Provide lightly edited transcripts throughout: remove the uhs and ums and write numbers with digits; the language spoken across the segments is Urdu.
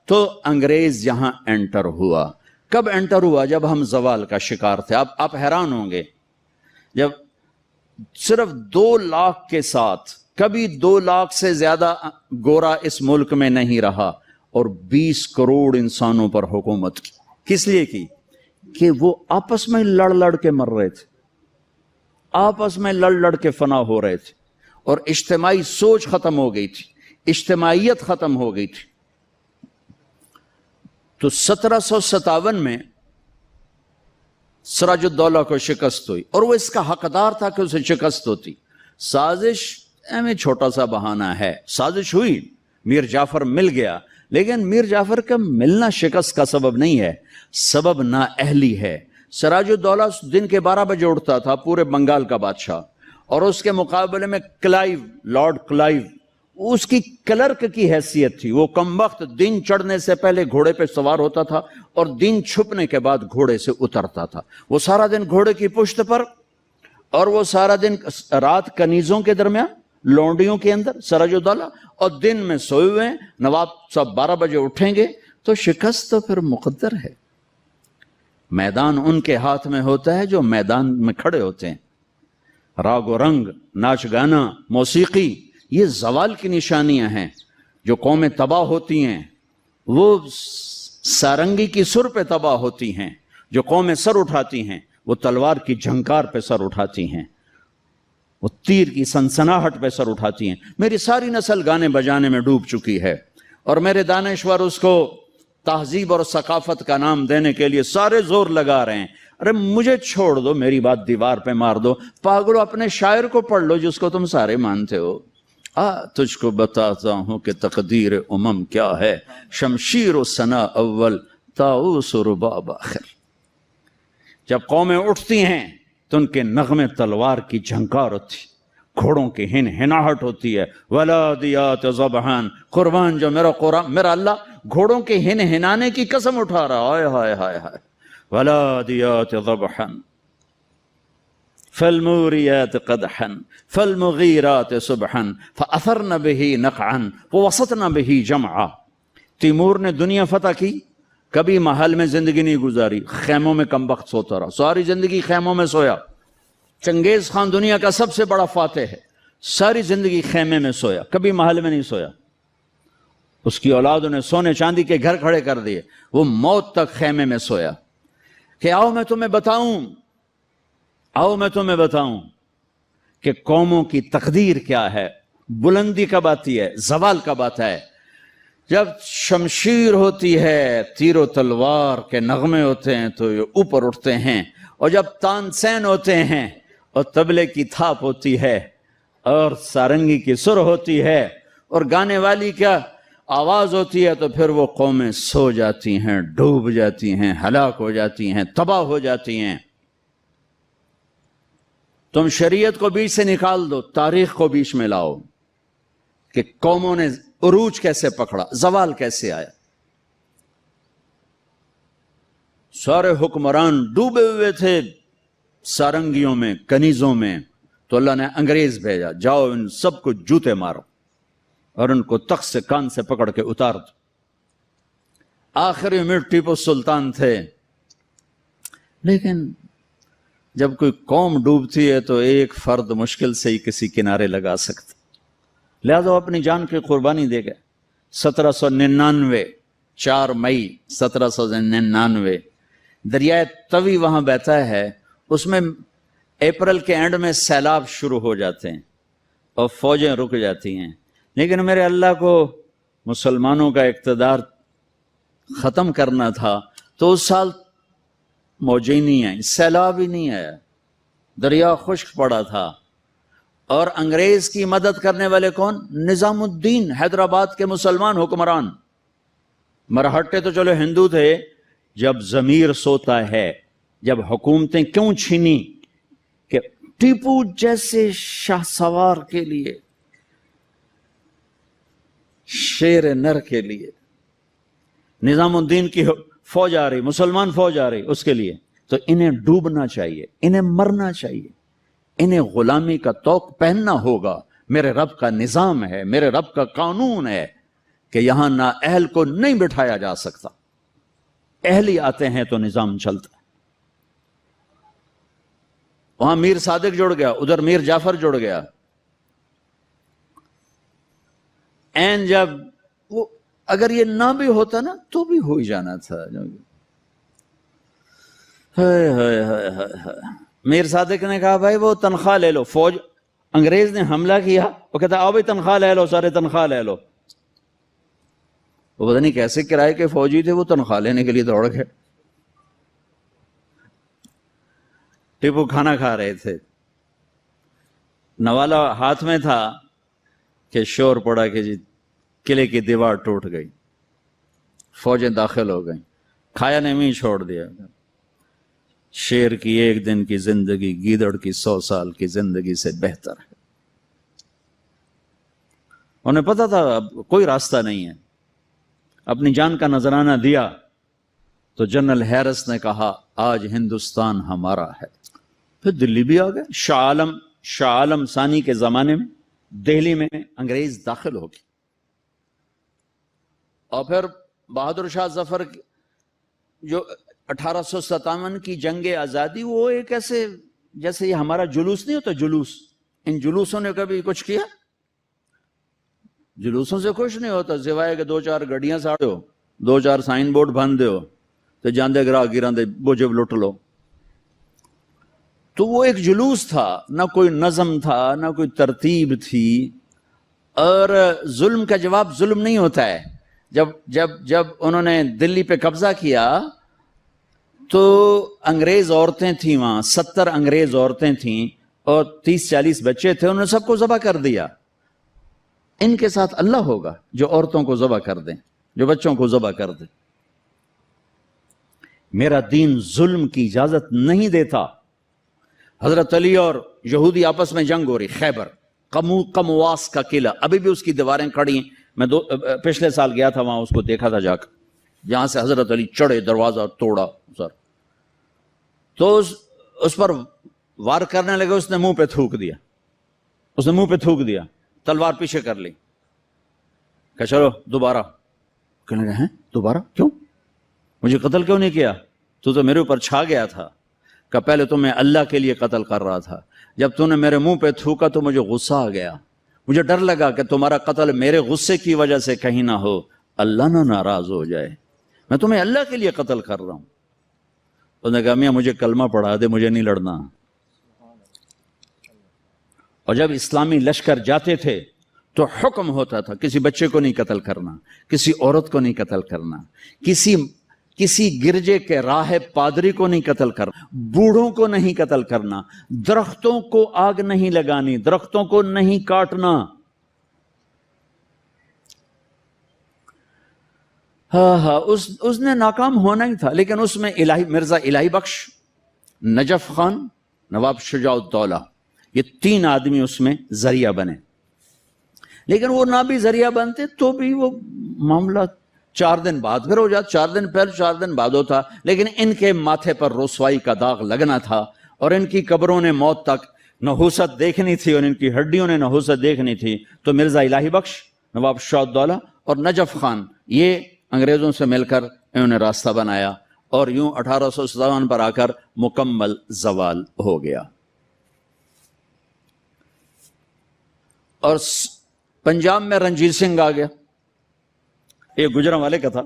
تو انگریز یہاں انٹر ہوا. کب انٹر ہوا؟ جب ہم زوال کا شکار تھے. اب آپ حیران ہوں گے، جب صرف 2 لاکھ کے ساتھ، کبھی 2 لاکھ سے زیادہ گورا اس ملک میں نہیں رہا، اور 20 کروڑ انسانوں پر حکومت کی. کس لیے کی؟ کہ وہ آپس میں لڑ کے مر رہے تھے، آپس میں لڑ کے فنا ہو رہے تھے، اور اجتماعی سوچ ختم ہو گئی تھی، اجتماعیت ختم ہو گئی تھی. تو 1757 میں سراج الدولہ کو شکست ہوئی، اور وہ اس کا حقدار تھا کہ اسے شکست ہوتی. سازش میں چھوٹا سا بہانہ ہے، سازش ہوئی، میر جعفر مل گیا، لیکن میر جعفر کا ملنا شکست کا سبب نہیں ہے، سبب نااہلی ہے. سراج الدولہ دن کے 12 بجے اٹھتا تھا، پورے بنگال کا بادشاہ، اور اس کے مقابلے میں کلائیو، لارڈ کلائیو، اس کی کلرک کی حیثیت تھی. وہ کم وقت دن چڑھنے سے پہلے گھوڑے پہ سوار ہوتا تھا، اور دن چھپنے کے بعد گھوڑے سے اترتا تھا. وہ سارا دن گھوڑے کی پشت پر، اور وہ سارا دن رات کنیزوں کے درمیان، لونڈیوں کے اندر سراج الدولہ، اور دن میں سوئے ہوئے ہیں. نواب صاحب 12 بجے اٹھیں گے تو شکست تو پھر مقدر ہے. میدان ان کے ہاتھ میں ہوتا ہے جو میدان میں کھڑے ہوتے ہیں. راگ و رنگ، ناچ گانا، موسیقی، یہ زوال کی نشانیاں ہیں. جو قومیں تباہ ہوتی ہیں وہ سارنگی کی سر پہ تباہ ہوتی ہیں. جو قومیں سر اٹھاتی ہیں وہ تلوار کی جھنکار پہ سر اٹھاتی ہیں، وہ تیر کی سنسناہٹ پہ سر اٹھاتی ہیں. میری ساری نسل گانے بجانے میں ڈوب چکی ہے، اور میرے دانشور اس کو تہذیب اور ثقافت کا نام دینے کے لیے سارے زور لگا رہے ہیں. ارے مجھے چھوڑ دو، میری بات دیوار پہ مار دو. پاگلو، اپنے شاعر کو پڑھ لو جس کو تم سارے مانتے ہو. تجھ کو بتاتا ہوں کہ تقدیر امم کیا ہے، شمشیر و ثنا اول، طاؤس و رباب آخر. جب قومیں اٹھتی ہیں تو ان کے نغمے تلوار کی جھنکار ہوتی، گھوڑوں کی ہن ہناہٹ ہوتی ہے. ولادیات ذبحان، قربان جو میرا اللہ گھوڑوں کے ہن ہنانے کی قسم اٹھا رہا. ہائے ہائے ہائے ہائے. ولادیات ذبحان فالموریات قدحا فالمغیرات صبحا فاثرن به نقعا ووسطن به جمعا. تیمور نے دنیا فتح کی، کبھی محل میں زندگی نہیں گزاری، خیموں میں کم وقت سوتا رہا، ساری زندگی خیموں میں سویا. چنگیز خان دنیا کا سب سے بڑا فاتح ہے، ساری زندگی خیمے میں سویا، کبھی محل میں نہیں سویا. اس کی اولادوں نے سونے چاندی کے گھر کھڑے کر دیے، وہ موت تک خیمے میں سویا. کہ آؤ میں تمہیں بتاؤں کہ قوموں کی تقدیر کیا ہے، بلندی کب آتی ہے، زوال کب آتا ہے. جب شمشیر ہوتی ہے، تیر و تلوار کے نغمے ہوتے ہیں تو یہ اوپر اٹھتے ہیں، اور جب تان سین ہوتے ہیں اور طبلے کی تھاپ ہوتی ہے اور سارنگی کی سر ہوتی ہے اور گانے والی کیا آواز ہوتی ہے، تو پھر وہ قومیں سو جاتی ہیں، ڈوب جاتی ہیں، ہلاک ہو جاتی ہیں، تباہ ہو جاتی ہیں. تم شریعت کو بیچ سے نکال دو، تاریخ کو بیچ میں لاؤ کہ قوموں نے عروج کیسے پکڑا، زوال کیسے آیا. سارے حکمران ڈوبے ہوئے تھے سارنگیوں میں، کنیزوں میں، تو اللہ نے انگریز بھیجا، جاؤ ان سب کو جوتے مارو اور ان کو تخت سے کان سے پکڑ کے اتار دو. آخری میں ٹیپو سلطان تھے، لیکن جب کوئی قوم ڈوبتی ہے تو ایک فرد مشکل سے ہی کسی کنارے لگا سکتا، لہذا وہ اپنی جان کی قربانی دے گئے. 1799 4 مئی 1799 دریائے توی وہاں بہتا ہے، اس میں اپریل کے اینڈ میں سیلاب شروع ہو جاتے ہیں اور فوجیں رک جاتی ہیں. لیکن میرے اللہ کو مسلمانوں کا اقتدار ختم کرنا تھا، تو اس سال موجیں نہیں آئیں، سیلاب ہی نہیں آیا، دریا خشک پڑا تھا. اور انگریز کی مدد کرنے والے کون؟ نظام الدین، حیدرآباد کے مسلمان حکمران. مرہٹے تو چلو ہندو تھے. جب ضمیر سوتا ہے، جب حکومتیں کیوں چھینی؟ کہ ٹیپو جیسے شاہ سوار کے لیے، شیر نر کے لیے نظام الدین کی فوج آ رہی، مسلمان فوج آ رہی اس کے لیے، تو انہیں ڈوبنا چاہیے، انہیں مرنا چاہیے، انہیں غلامی کا طوق پہننا ہوگا۔ میرے رب کا نظام ہے، میرے رب کا قانون ہے کہ یہاں نااہل کو نہیں بٹھایا جا سکتا، اہل ہی آتے ہیں تو نظام چلتا ہے۔ وہاں میر صادق جڑ گیا، ادھر میر جعفر جڑ گیا۔ این جب وہ اگر یہ نہ بھی ہوتا نا تو بھی ہو ہی جانا تھا۔ میر صادق نے کہا بھائی وہ تنخواہ لے لو، فوج انگریز نے حملہ کیا، وہ کہتا آؤ بھائی تنخواہ لے لو، سارے تنخواہ لے لو۔ وہ پتہ نہیں کیسے کرائے کے فوجی تھے، وہ تنخواہ لینے کے لیے دوڑ گئے۔ ٹیپو کھانا کھا رہے تھے، نوالا ہاتھ میں تھا کہ شور پڑا کہ جی قلعے کی دیوار ٹوٹ گئی، فوجیں داخل ہو گئیں، کھایا نے بھی چھوڑ دیا۔ شیر کی ایک دن کی زندگی گیدڑ کی 100 سال کی زندگی سے بہتر ہے۔ انہیں پتا تھا اب کوئی راستہ نہیں ہے، اپنی جان کا نذرانہ دیا تو جنرل ہیرس نے کہا آج ہندوستان ہمارا ہے۔ پھر دلی بھی آ گئے، شاہ عالم ثانی کے زمانے میں دہلی میں انگریز داخل ہو گئے، اور پھر بہادر شاہ ظفر جو 1857 کی جنگ آزادی، وہ ایک ایسے جیسے یہ ہمارا جلوس نہیں ہوتا، جلوس، ان جلوسوں نے کبھی کچھ کیا؟ جلوسوں سے خوش نہیں ہوتا، سوائے کہ 2-4 گڈیاں ساڑے ہو، 2-4 سائن بورڈ بن دے ہو تو جاندے گراہ گیران دے بوجب لٹ لو۔ تو وہ ایک جلوس تھا، نہ کوئی نظم تھا، نہ کوئی ترتیب تھی۔ اور ظلم کا جواب ظلم نہیں ہوتا ہے۔ جب انہوں نے دلی پہ قبضہ کیا تو انگریز عورتیں تھیں وہاں، 70 انگریز عورتیں تھیں اور 30-40 بچے تھے، انہوں نے سب کو ذبح کر دیا۔ ان کے ساتھ اللہ ہوگا جو عورتوں کو ذبح کر دیں، جو بچوں کو ذبح کر دیں۔ میرا دین ظلم کی اجازت نہیں دیتا۔ حضرت علی اور یہودی آپس میں جنگ ہو رہی، خیبر قمواس کا قلعہ، ابھی بھی اس کی دیواریں کھڑی ہیں۔ میں پچھلے سال گیا تھا وہاں، اس کو دیکھا تھا جا کر، جہاں سے حضرت علی چڑھے، دروازہ توڑا سر، تو اس پر وار کرنے لگے، اس نے منہ پہ تھوک دیا، تلوار پیچھے کر لی، کہ چلو دوبارہ۔ کہنے لگے ہیں دوبارہ کیوں؟ مجھے قتل کیوں نہیں کیا؟ تو میرے اوپر چھا گیا تھا، کہ پہلے تو میں اللہ کے لیے قتل کر رہا تھا، جب تو نے میرے منہ پہ تھوکا تو مجھے غصہ آ گیا، مجھے ڈر لگا کہ تمہارا قتل میرے غصے کی وجہ سے کہیں نہ ہو، اللہ نہ ناراض ہو جائے، میں تمہیں اللہ کے لیے قتل کر رہا ہوں۔ انہوں نے کہا میاں مجھے کلمہ پڑھا دے، مجھے نہیں لڑنا۔ اور جب اسلامی لشکر جاتے تھے تو حکم ہوتا تھا کسی بچے کو نہیں قتل کرنا، کسی عورت کو نہیں قتل کرنا، کسی گرجے کے راہب پادری کو نہیں قتل کرنا، بوڑھوں کو نہیں قتل کرنا، درختوں کو آگ نہیں لگانی، درختوں کو نہیں کاٹنا۔ اس نے ناکام ہونا ہی تھا، لیکن اس میں مرزا الہی بخش، نجف خان، نواب شجاع الدولہ، یہ 3 آدمی اس میں ذریعہ بنے۔ لیکن وہ نہ بھی ذریعہ بنتے تو بھی وہ معاملہ 4 دن بعد پھر ہو جاتا، 4 دن پہلے 4 دن بعد ہوتا، لیکن ان کے ماتھے پر رسوائی کا داغ لگنا تھا، اور ان کی قبروں نے موت تک نحوست دیکھنی تھی، اور ان کی ہڈیوں نے نحوست دیکھنی تھی۔ تو مرزا الہی بخش، نواب شجاع الدولہ اور نجف خان، یہ انگریزوں سے مل کر انہوں نے راستہ بنایا، اور یوں 1857 پر آ کر مکمل زوال ہو گیا۔ اور پنجاب میں رنجیت سنگھ آ گیا، ایک گجرا والے کا تھا،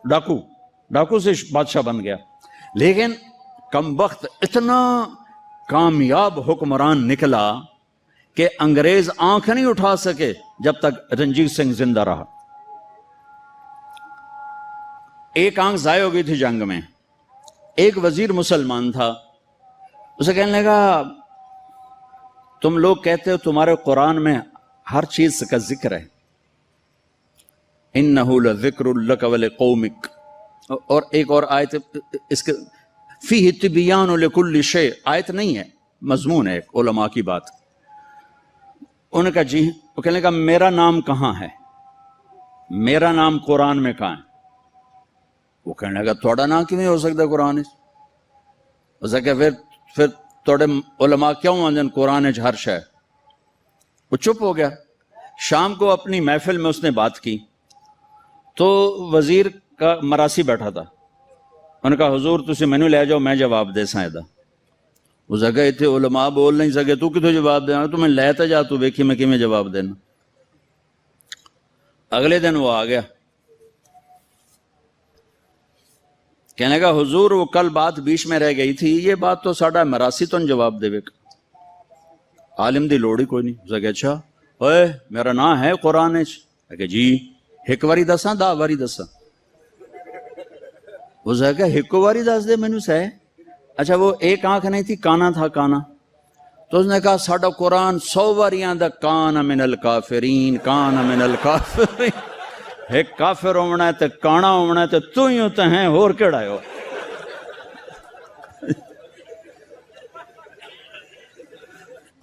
ڈاکو سے بادشاہ بن گیا، لیکن کم وقت اتنا کامیاب حکمران نکلا کہ انگریز آنکھ نہیں اٹھا سکے جب تک رنجیت سنگھ زندہ رہا۔ ایک آنکھ ضائع ہو گئی تھی جنگ میں، ایک وزیر مسلمان تھا، اسے کہنے لگا تم لوگ کہتے ہو تمہارے قرآن میں ہر چیز کا ذکر ہے، انہ لذکر لک ولقومک، اور ایک اور آیت اس کے فیہ تبیان لکل شیء، آیت نہیں ہے، مضمون ہے علماء کی بات۔ انہوں نے کہا جی، وہ کہنے لگا میرا نام کہاں ہے، میرا نام قرآن میں کہاں ہے؟ وہ کہنے لگا تھوڑا نام کیوں ہو سکتا قرآن اس کہ پھر توڑے علماء کیوں آندن قرآن ہر شے. وہ چپ ہو گیا. شام کو اپنی محفل میں اس نے بات کی تو وزیر کا مراسی بیٹھا تھا. انہوں نے کہا حضور تسی مینوں لے جاؤ میں جواب دے ساں. اس جگہ اتنے علماء بول نہیں سکے تو کتوں جواب دینا, تو میں لے تے جا تو ویکھی میں کیویں جواب دینا. اگلے دن وہ آ گیا کہنے کا حضور وہ کل بات بیچ میں رہ گئی تھی, یہ بات تو ساڈا مراسی تو جواب دے. عالم دی لوڑ ہی کوئی نہیں. اس کہ اچھا اوئے میرا نام ہے قرآن کہ جی ایک واری دساں 10 واری دساں. اس کہ ایک واری دس دے مینوں سہ. اچھا وہ ایک آنکھ نہیں تھی کانا تھا کانا. تو اس نے کہا ساڈا قرآن 100 واریاں دا کان من الکافرین کان من الکافرین. ایک کافر ہونا ہے تے کانا ہونا ہے تے تو ہی ہوتا ہے اور کیڑا ہے.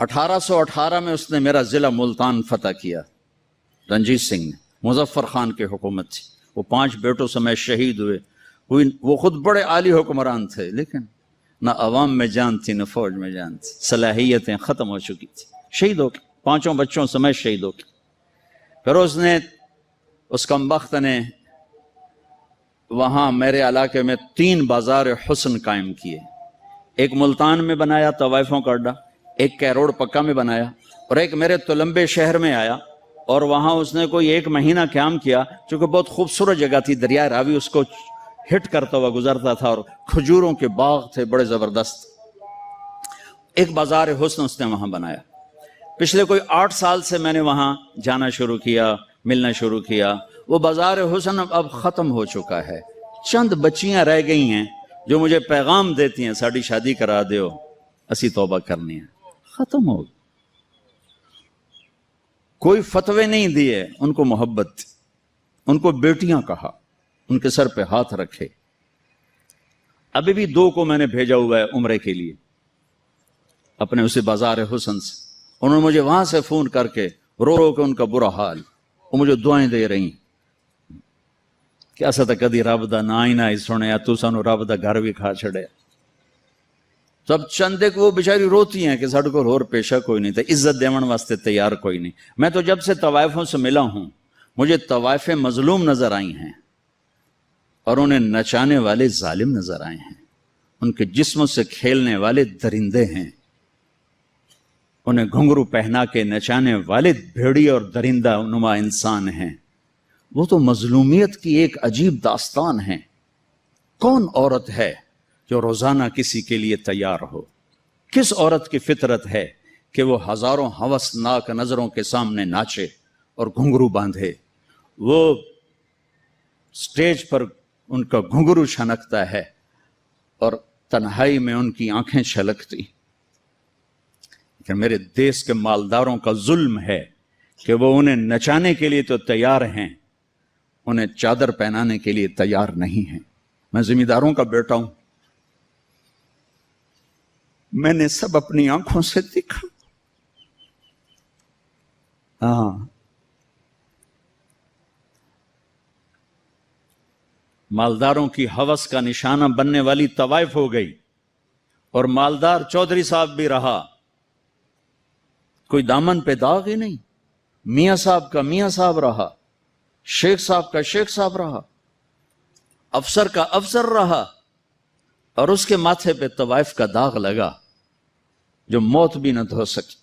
1818 میں اس نے میرا ضلع ملتان فتح کیا. رنجیت سنگھ نے, مظفر خان کی حکومت تھی, وہ 5 بیٹوں سمیت شہید ہوئے. وہ خود بڑے عالی حکمران تھے لیکن نہ عوام میں جان تھی نہ فوج میں جان تھی, صلاحیتیں ختم ہو چکی تھی. شہید ہو کے 5 بچوں سمیت شہید ہو کے. پھر اس کمبخت نے وہاں میرے علاقے میں 3 بازار حسن قائم کیے. ایک ملتان میں بنایا طوائفوں کا اڈا, ایک کیروڑ پکا میں بنایا, اور ایک میرے تلمبے شہر میں آیا. اور وہاں اس نے کوئی 1 مہینہ قیام کیا, چونکہ بہت خوبصورت جگہ تھی, دریائے راوی اس کو ہٹ کرتا ہوا گزرتا تھا, اور کھجوروں کے باغ تھے بڑے زبردست. ایک بازار حسن اس نے وہاں بنایا. پچھلے کوئی 8 سال سے میں نے وہاں جانا شروع کیا, ملنا شروع کیا. وہ بازار حسن اب ختم ہو چکا ہے. چند بچیاں رہ گئی ہیں جو مجھے پیغام دیتی ہیں ساڑی شادی کرا دیو, اسی توبہ کرنی ہے. ختم ہو گئی. کوئی فتوے نہیں دیے, ان کو محبت, ان کو بیٹیاں کہا, ان کے سر پہ ہاتھ رکھے. ابھی بھی 2 کو میں نے بھیجا ہوا ہے عمرے کے لیے اپنے اسی بازار حسن سے. انہوں نے مجھے وہاں سے فون کر کے رو رو کے ان کا برا حال, وہ مجھے دعائیں دے رہی کہ ایسا تو کدی رب دا نا ہی نہ سنیا, تو سانو رب دا گھر بھی کھا چھڑے. سب چند ایک وہ بیچاری روتی ہیں کہ ساڈے کول اور پیشہ کوئی نہیں تھا, عزت دیون واسطے تیار کوئی نہیں. میں تو جب سے طوائفوں سے ملا ہوں مجھے طوائفیں مظلوم نظر آئی ہیں اور انہیں نچانے والے ظالم نظر آئے ہیں. ان کے جسموں سے کھیلنے والے درندے ہیں, انہیں گھنگرو پہنا کے نچانے والے بھیڑی اور درندہ نما انسان ہیں. وہ تو مظلومیت کی ایک عجیب داستان ہے. کون عورت ہے جو روزانہ کسی کے لیے تیار ہو؟ کس عورت کی فطرت ہے کہ وہ ہزاروں ہوسناک نظروں کے سامنے ناچے اور گھنگرو باندھے؟ وہ سٹیج پر ان کا گھنگرو چھنکتا ہے اور تنہائی میں ان کی آنکھیں چھلکتی. لیکن میرے دیس کے مالداروں کا ظلم ہے کہ وہ انہیں نچانے کے لیے تو تیار ہیں, انہیں چادر پہنانے کے لیے تیار نہیں ہیں. میں زمینداروں کا بیٹا ہوں, میں نے سب اپنی آنکھوں سے دیکھا. ہاں, مالداروں کی ہوس کا نشانہ بننے والی طوائف ہو گئی, اور مالدار چودھری صاحب بھی رہا, کوئی دامن پہ داغ ہی نہیں. میاں صاحب کا میاں صاحب رہا, شیخ صاحب کا شیخ صاحب رہا, افسر کا افسر رہا, اور اس کے ماتھے پہ طوائف کا داغ لگا جو موت بھی نہ دھو سکی.